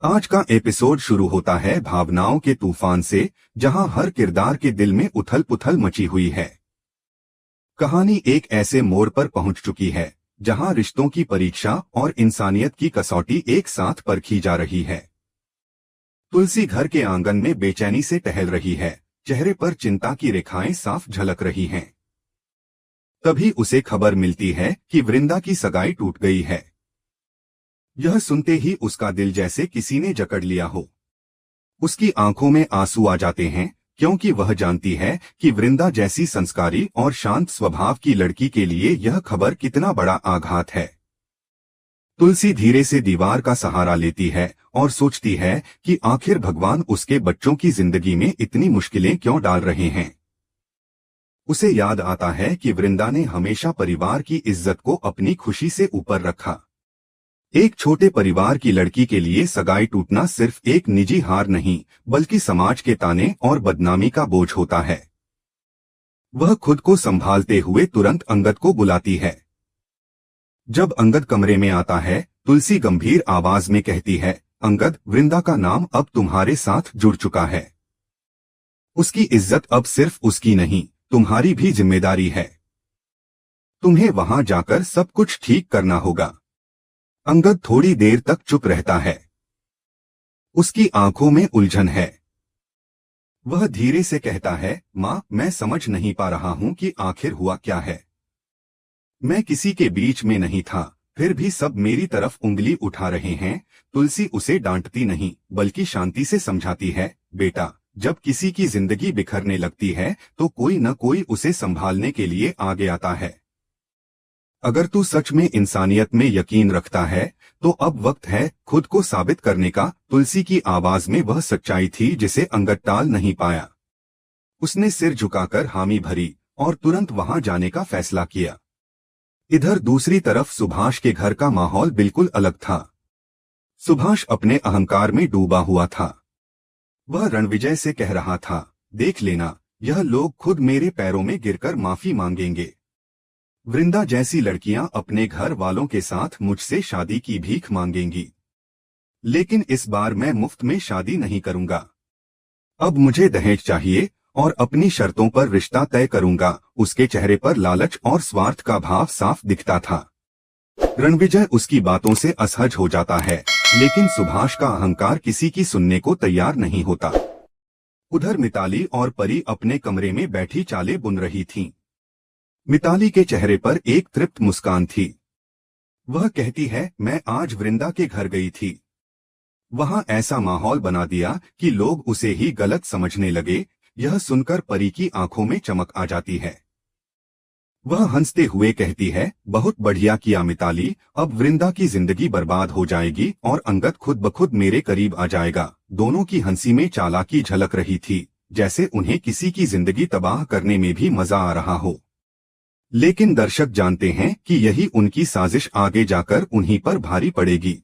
आज का एपिसोड शुरू होता है भावनाओं के तूफान से, जहां हर किरदार के दिल में उथल पुथल मची हुई है। कहानी एक ऐसे मोड़ पर पहुंच चुकी है जहां रिश्तों की परीक्षा और इंसानियत की कसौटी एक साथ परखी जा रही है। तुलसी घर के आंगन में बेचैनी से टहल रही है, चेहरे पर चिंता की रेखाएं साफ झलक रही हैं। तभी उसे खबर मिलती है कि वृंदा की सगाई टूट गई है। यह सुनते ही उसका दिल जैसे किसी ने जकड़ लिया हो। उसकी आंखों में आंसू आ जाते हैं, क्योंकि वह जानती है कि वृंदा जैसी संस्कारी और शांत स्वभाव की लड़की के लिए यह खबर कितना बड़ा आघात है। तुलसी धीरे से दीवार का सहारा लेती है और सोचती है कि आखिर भगवान उसके बच्चों की जिंदगी में इतनी मुश्किलें क्यों डाल रहे हैं। उसे याद आता है कि वृंदा ने हमेशा परिवार की इज्जत को अपनी खुशी से ऊपर रखा। एक छोटे परिवार की लड़की के लिए सगाई टूटना सिर्फ एक निजी हार नहीं, बल्कि समाज के ताने और बदनामी का बोझ होता है। वह खुद को संभालते हुए तुरंत अंगद को बुलाती है। जब अंगद कमरे में आता है, तुलसी गंभीर आवाज में कहती है, अंगद, वृंदा का नाम अब तुम्हारे साथ जुड़ चुका है। उसकी इज्जत अब सिर्फ उसकी नहीं, तुम्हारी भी जिम्मेदारी है। तुम्हें वहां जाकर सब कुछ ठीक करना होगा। अंगद थोड़ी देर तक चुप रहता है। उसकी आंखों में उलझन है। वह धीरे से कहता है, माँ, मैं समझ नहीं पा रहा हूँ कि आखिर हुआ क्या है। मैं किसी के बीच में नहीं था, फिर भी सब मेरी तरफ उंगली उठा रहे हैं। तुलसी उसे डांटती नहीं, बल्कि शांति से समझाती है, बेटा, जब किसी की जिंदगी बिखरने लगती है तो कोई न कोई उसे संभालने के लिए आगे आता है। अगर तू सच में इंसानियत में यकीन रखता है तो अब वक्त है खुद को साबित करने का। तुलसी की आवाज में वह सच्चाई थी जिसे अंगद टाल नहीं पाया। उसने सिर झुकाकर हामी भरी और तुरंत वहां जाने का फैसला किया। इधर दूसरी तरफ सुभाष के घर का माहौल बिल्कुल अलग था। सुभाष अपने अहंकार में डूबा हुआ था। वह रणविजय से कह रहा था, देख लेना, यह लोग खुद मेरे पैरों में गिरकर माफी मांगेंगे। वृंदा जैसी लड़कियां अपने घर वालों के साथ मुझसे शादी की भीख मांगेंगी, लेकिन इस बार मैं मुफ्त में शादी नहीं करूंगा। अब मुझे दहेज चाहिए और अपनी शर्तों पर रिश्ता तय करूंगा। उसके चेहरे पर लालच और स्वार्थ का भाव साफ दिखता था। रणविजय उसकी बातों से असहज हो जाता है, लेकिन सुभाष का अहंकार किसी की सुनने को तैयार नहीं होता। उधर मिताली और परी अपने कमरे में बैठी चालें बुन रही थीं। मिताली के चेहरे पर एक तृप्त मुस्कान थी। वह कहती है, मैं आज वृंदा के घर गई थी। वहां ऐसा माहौल बना दिया कि लोग उसे ही गलत समझने लगे। यह सुनकर परी की आंखों में चमक आ जाती है। वह हंसते हुए कहती है, बहुत बढ़िया किया मिताली, अब वृंदा की जिंदगी बर्बाद हो जाएगी और अंगद खुद ब खुद मेरे करीब आ जाएगा। दोनों की हंसी में चालाकी झलक रही थी, जैसे उन्हें किसी की जिंदगी तबाह करने में भी मजा आ रहा हो। लेकिन दर्शक जानते हैं कि यही उनकी साजिश आगे जाकर उन्हीं पर भारी पड़ेगी।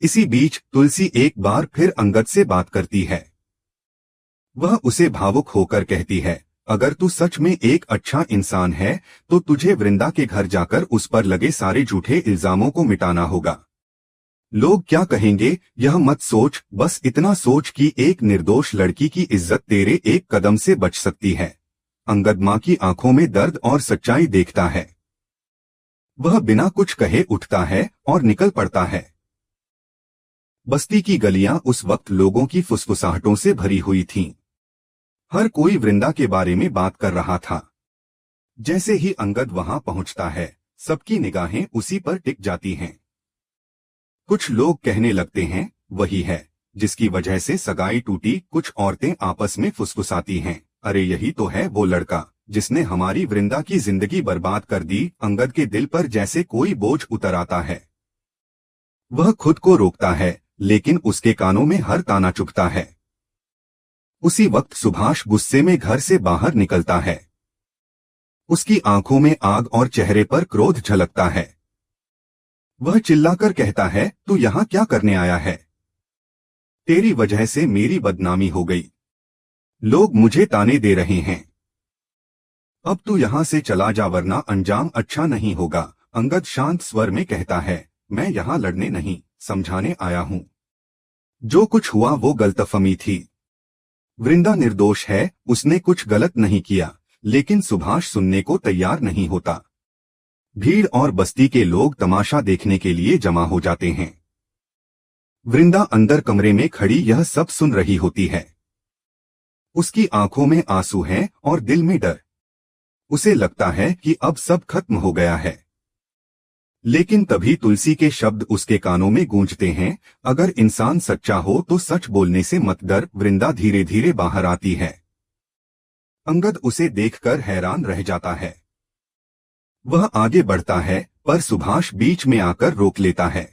इसी बीच तुलसी एक बार फिर अंगद से बात करती है। वह उसे भावुक होकर कहती है, अगर तू सच में एक अच्छा इंसान है तो तुझे वृंदा के घर जाकर उस पर लगे सारे झूठे इल्जामों को मिटाना होगा। लोग क्या कहेंगे यह मत सोच, बस इतना सोच कि एक निर्दोष लड़की की इज्जत तेरे एक कदम से बच सकती है। अंगद मां की आंखों में दर्द और सच्चाई देखता है। वह बिना कुछ कहे उठता है और निकल पड़ता है। बस्ती की गलियां उस वक्त लोगों की फुसफुसाहटों से भरी हुई थीं। हर कोई वृंदा के बारे में बात कर रहा था। जैसे ही अंगद वहां पहुंचता है, सबकी निगाहें उसी पर टिक जाती हैं। कुछ लोग कहने लगते हैं, वही है जिसकी वजह से सगाई टूटी। कुछ औरतें आपस में फुसफुसाती हैं, अरे यही तो है वो लड़का जिसने हमारी वृंदा की जिंदगी बर्बाद कर दी। अंगद के दिल पर जैसे कोई बोझ उतर आता है। वह खुद को रोकता है, लेकिन उसके कानों में हर ताना चुभता है। उसी वक्त सुभाष गुस्से में घर से बाहर निकलता है। उसकी आंखों में आग और चेहरे पर क्रोध झलकता है। वह चिल्लाकर कहता है, तू यहाँ क्या करने आया है? तेरी वजह से मेरी बदनामी हो गई। लोग मुझे ताने दे रहे हैं। अब तू यहाँ से चला जा, वरना अंजाम अच्छा नहीं होगा। अंगद शांत स्वर में कहता है, मैं यहाँ लड़ने नहीं, समझाने आया हूँ। जो कुछ हुआ वो गलतफहमी थी। वृंदा निर्दोष है, उसने कुछ गलत नहीं किया, लेकिन सुभाष सुनने को तैयार नहीं होता। भीड़ और बस्ती के लोग तमाशा देखने के लिए जमा हो जाते हैं। वृंदा अंदर कमरे में खड़ी यह सब सुन रही होती है। उसकी आंखों में आंसू हैं और दिल में डर। उसे लगता है कि अब सब खत्म हो गया है। लेकिन तभी तुलसी के शब्द उसके कानों में गूंजते हैं, अगर इंसान सच्चा हो तो सच बोलने से मत डर। वृंदा धीरे धीरे बाहर आती है। अंगद उसे देखकर हैरान रह जाता है। वह आगे बढ़ता है, पर सुभाष बीच में आकर रोक लेता है।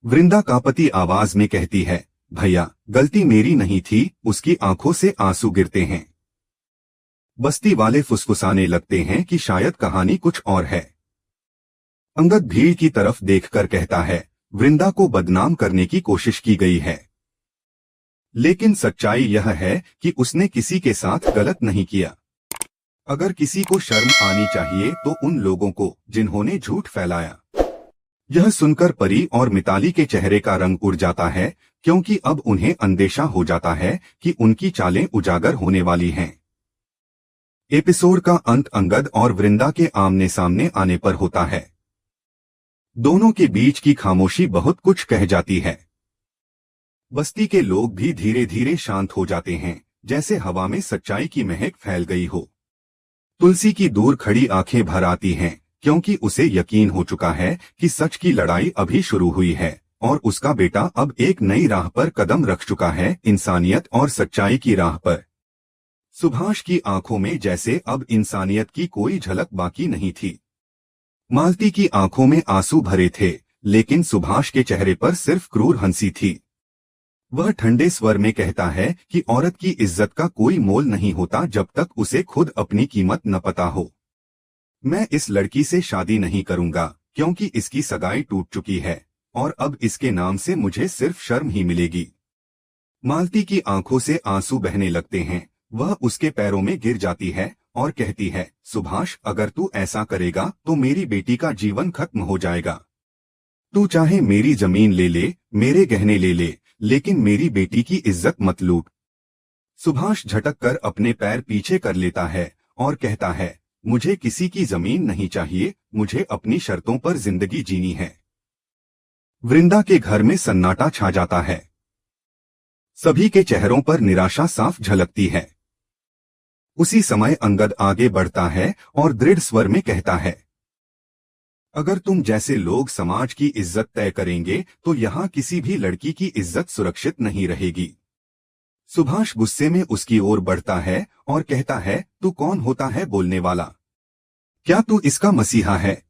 वृंदा कांपती आवाज में कहती है, भैया, गलती मेरी नहीं थी। उसकी आंखों से आंसू गिरते हैं। बस्ती वाले फुसफुसाने लगते हैं कि शायद कहानी कुछ और है। अंगद भीड़ की तरफ देखकर कहता है, वृंदा को बदनाम करने की कोशिश की गई है, लेकिन सच्चाई यह है कि उसने किसी के साथ गलत नहीं किया। अगर किसी को शर्म आनी चाहिए तो उन लोगों को जिन्होंने झूठ फैलाया। यह सुनकर परी और मिताली के चेहरे का रंग उड़ जाता है, क्योंकि अब उन्हें अंदेशा हो जाता है कि उनकी चालें उजागर होने वाली हैं। एपिसोड का अंत अंगद और वृंदा के आमने सामने आने पर होता है। दोनों के बीच की खामोशी बहुत कुछ कह जाती है। बस्ती के लोग भी धीरे धीरे शांत हो जाते हैं, जैसे हवा में सच्चाई की महक फैल गई हो। तुलसी की दूर खड़ी आंखें भर आती हैं, क्योंकि उसे यकीन हो चुका है कि सच की लड़ाई अभी शुरू हुई है और उसका बेटा अब एक नई राह पर कदम रख चुका है, इंसानियत और सच्चाई की राह पर। सुभाष की आंखों में जैसे अब इंसानियत की कोई झलक बाकी नहीं थी। मालती की आंखों में आंसू भरे थे, लेकिन सुभाष के चेहरे पर सिर्फ क्रूर हंसी थी। वह ठंडे स्वर में कहता है कि औरत की इज्जत का कोई मोल नहीं होता जब तक उसे खुद अपनी कीमत न पता हो। मैं इस लड़की से शादी नहीं करूंगा, क्योंकि इसकी सगाई टूट चुकी है और अब इसके नाम से मुझे सिर्फ शर्म ही मिलेगी। मालती की आंखों से आंसू बहने लगते हैं। वह उसके पैरों में गिर जाती है और कहती है, सुभाष, अगर तू ऐसा करेगा तो मेरी बेटी का जीवन खत्म हो जाएगा। तू चाहे मेरी जमीन ले ले, मेरे गहने ले ले, लेकिन मेरी बेटी की इज्जत मत लूट। सुभाष झटक कर अपने पैर पीछे कर लेता है और कहता है, मुझे किसी की जमीन नहीं चाहिए, मुझे अपनी शर्तों पर जिंदगी जीनी है। वृंदा के घर में सन्नाटा छा जाता है। सभी के चेहरों पर निराशा साफ झलकती है। उसी समय अंगद आगे बढ़ता है और दृढ़ स्वर में कहता है, अगर तुम जैसे लोग समाज की इज्जत तय करेंगे तो यहाँ किसी भी लड़की की इज्जत सुरक्षित नहीं रहेगी। सुभाष गुस्से में उसकी ओर बढ़ता है और कहता है, तू कौन होता है बोलने वाला? क्या तू इसका मसीहा है?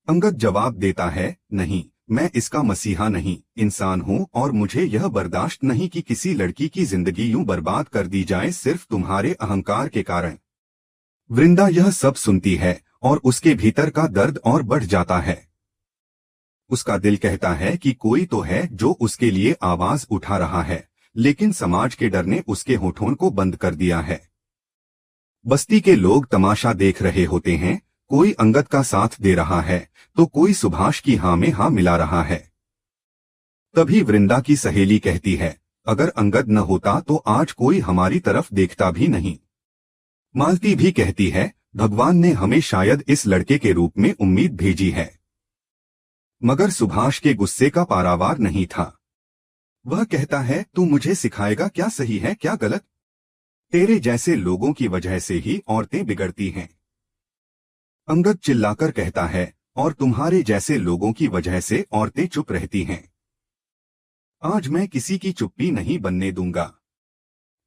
अंगद जवाब देता है, नहीं, मैं इसका मसीहा नहीं, इंसान हूँ और मुझे यह बर्दाश्त नहीं कि किसी लड़की की जिंदगी यूं बर्बाद कर दी जाए सिर्फ तुम्हारे अहंकार के कारण। वृंदा यह सब सुनती है और उसके भीतर का दर्द और बढ़ जाता है। उसका दिल कहता है कि कोई तो है जो उसके लिए आवाज उठा रहा है, लेकिन समाज के डर ने उसके होठों को बंद कर दिया है। बस्ती के लोग तमाशा देख रहे होते हैं, कोई अंगद का साथ दे रहा है तो कोई सुभाष की हाँ में हाँ मिला रहा है। तभी वृंदा की सहेली कहती है, अगर अंगद न होता तो आज कोई हमारी तरफ देखता भी नहीं। मालती भी कहती है, भगवान ने हमें शायद इस लड़के के रूप में उम्मीद भेजी है। मगर सुभाष के गुस्से का पारावार नहीं था। वह कहता है, तू मुझे सिखाएगा क्या सही है क्या गलत? तेरे जैसे लोगों की वजह से ही औरतें बिगड़ती हैं। अंगद चिल्लाकर कहता है, और तुम्हारे जैसे लोगों की वजह से औरतें चुप रहती हैं। आज मैं किसी की चुप्पी नहीं बनने दूंगा।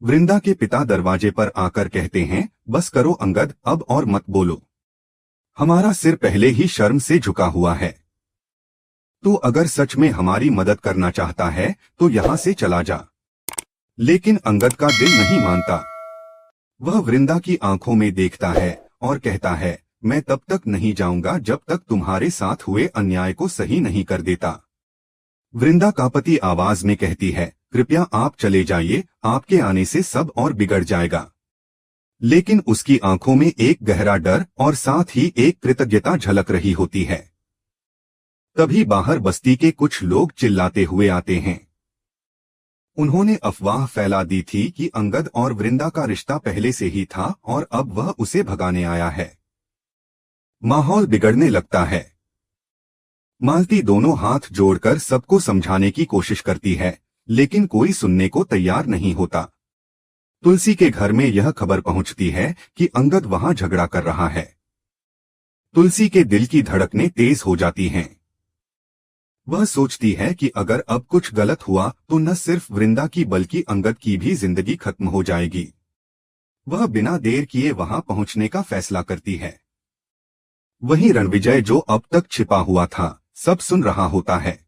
वृंदा के पिता दरवाजे पर आकर कहते हैं, बस करो अंगद, अब और मत बोलो। हमारा सिर पहले ही शर्म से झुका हुआ है। तू अगर सच में हमारी मदद करना चाहता है तो यहाँ से चला जा। लेकिन अंगद का दिल नहीं मानता। वह वृंदा की आंखों में देखता है और कहता है, मैं तब तक नहीं जाऊंगा जब तक तुम्हारे साथ हुए अन्याय को सही नहीं कर देता। वृंदा कांपती आवाज में कहती है, कृपया आप चले जाइए, आपके आने से सब और बिगड़ जाएगा। लेकिन उसकी आंखों में एक गहरा डर और साथ ही एक कृतज्ञता झलक रही होती है। तभी बाहर बस्ती के कुछ लोग चिल्लाते हुए आते हैं। उन्होंने अफवाह फैला दी थी कि अंगद और वृंदा का रिश्ता पहले से ही था और अब वह उसे भगाने आया है। माहौल बिगड़ने लगता है। मालती दोनों हाथ जोड़कर सबको समझाने की कोशिश करती है, लेकिन कोई सुनने को तैयार नहीं होता। तुलसी के घर में यह खबर पहुंचती है कि अंगद वहां झगड़ा कर रहा है। तुलसी के दिल की धड़कनें तेज हो जाती हैं। वह सोचती है कि अगर अब कुछ गलत हुआ तो न सिर्फ वृंदा की बल्कि अंगद की भी जिंदगी खत्म हो जाएगी। वह बिना देर किए वहां पहुंचने का फैसला करती है। वहीं रणविजय, जो अब तक छिपा हुआ था, सब सुन रहा होता है।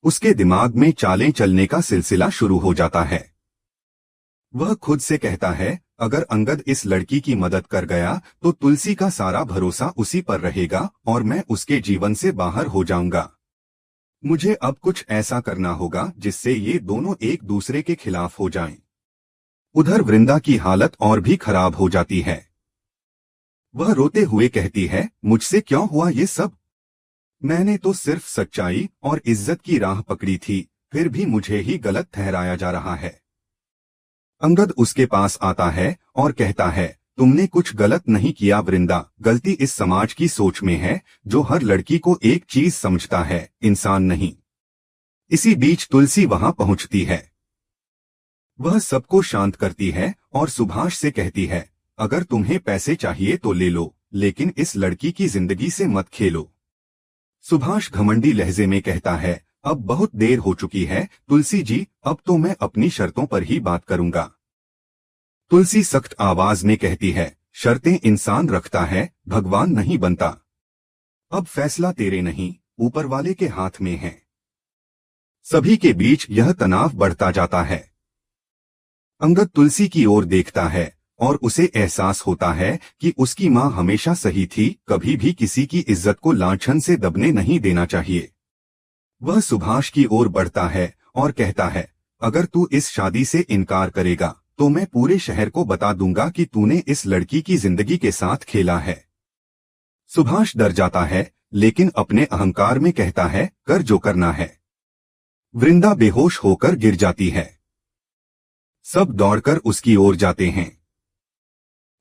उसके दिमाग में चालें चलने का सिलसिला शुरू हो जाता है। वह खुद से कहता है, अगर अंगद इस लड़की की मदद कर गया तो तुलसी का सारा भरोसा उसी पर रहेगा और मैं उसके जीवन से बाहर हो जाऊंगा। मुझे अब कुछ ऐसा करना होगा जिससे ये दोनों एक दूसरे के खिलाफ हो जाएं। उधर वृंदा की हालत और भी खराब हो जाती है। वह रोते हुए कहती है, मुझसे क्यों हुआ ये सब? मैंने तो सिर्फ सच्चाई और इज्जत की राह पकड़ी थी, फिर भी मुझे ही गलत ठहराया जा रहा है। अंगद उसके पास आता है और कहता है, तुमने कुछ गलत नहीं किया वृंदा, गलती इस समाज की सोच में है जो हर लड़की को एक चीज समझता है, इंसान नहीं। इसी बीच तुलसी वहां पहुंचती है। वह सबको शांत करती है और सुभाष से कहती है, अगर तुम्हें पैसे चाहिए तो ले लो, लेकिन इस लड़की की जिंदगी से मत खेलो। सुभाष घमंडी लहजे में कहता है, अब बहुत देर हो चुकी है तुलसी जी, अब तो मैं अपनी शर्तों पर ही बात करूंगा। तुलसी सख्त आवाज में कहती है, शर्तें इंसान रखता है, भगवान नहीं बनता। अब फैसला तेरे नहीं, ऊपर वाले के हाथ में है। सभी के बीच यह तनाव बढ़ता जाता है। अंगद तुलसी की ओर देखता है और उसे एहसास होता है कि उसकी मां हमेशा सही थी, कभी भी किसी की इज्जत को लांछन से दबने नहीं देना चाहिए। वह सुभाष की ओर बढ़ता है और कहता है, अगर तू इस शादी से इनकार करेगा तो मैं पूरे शहर को बता दूंगा कि तूने इस लड़की की जिंदगी के साथ खेला है। सुभाष डर जाता है, लेकिन अपने अहंकार में कहता है, कर जो करना है। वृंदा बेहोश होकर गिर जाती है। सब दौड़कर उसकी ओर जाते हैं।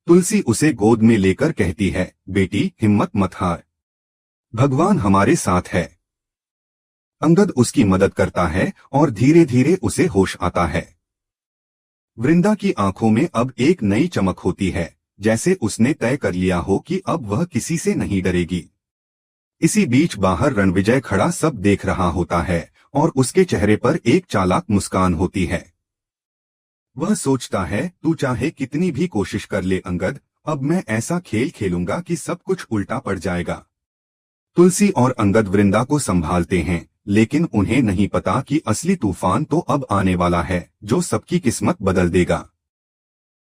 तुलसी उसे गोद में लेकर कहती है, बेटी हिम्मत मत हार, भगवान हमारे साथ है। अंगद उसकी मदद करता है और धीरे धीरे उसे होश आता है। वृंदा की आंखों में अब एक नई चमक होती है, जैसे उसने तय कर लिया हो कि अब वह किसी से नहीं डरेगी। इसी बीच बाहर रणविजय खड़ा सब देख रहा होता है और उसके चेहरे पर एक चालाक मुस्कान होती है। वह सोचता है, तू चाहे कितनी भी कोशिश कर ले अंगद, अब मैं ऐसा खेल खेलूंगा कि सब कुछ उल्टा पड़ जाएगा। तुलसी और अंगद वृंदा को संभालते हैं, लेकिन उन्हें नहीं पता कि असली तूफान तो अब आने वाला है, जो सबकी किस्मत बदल देगा।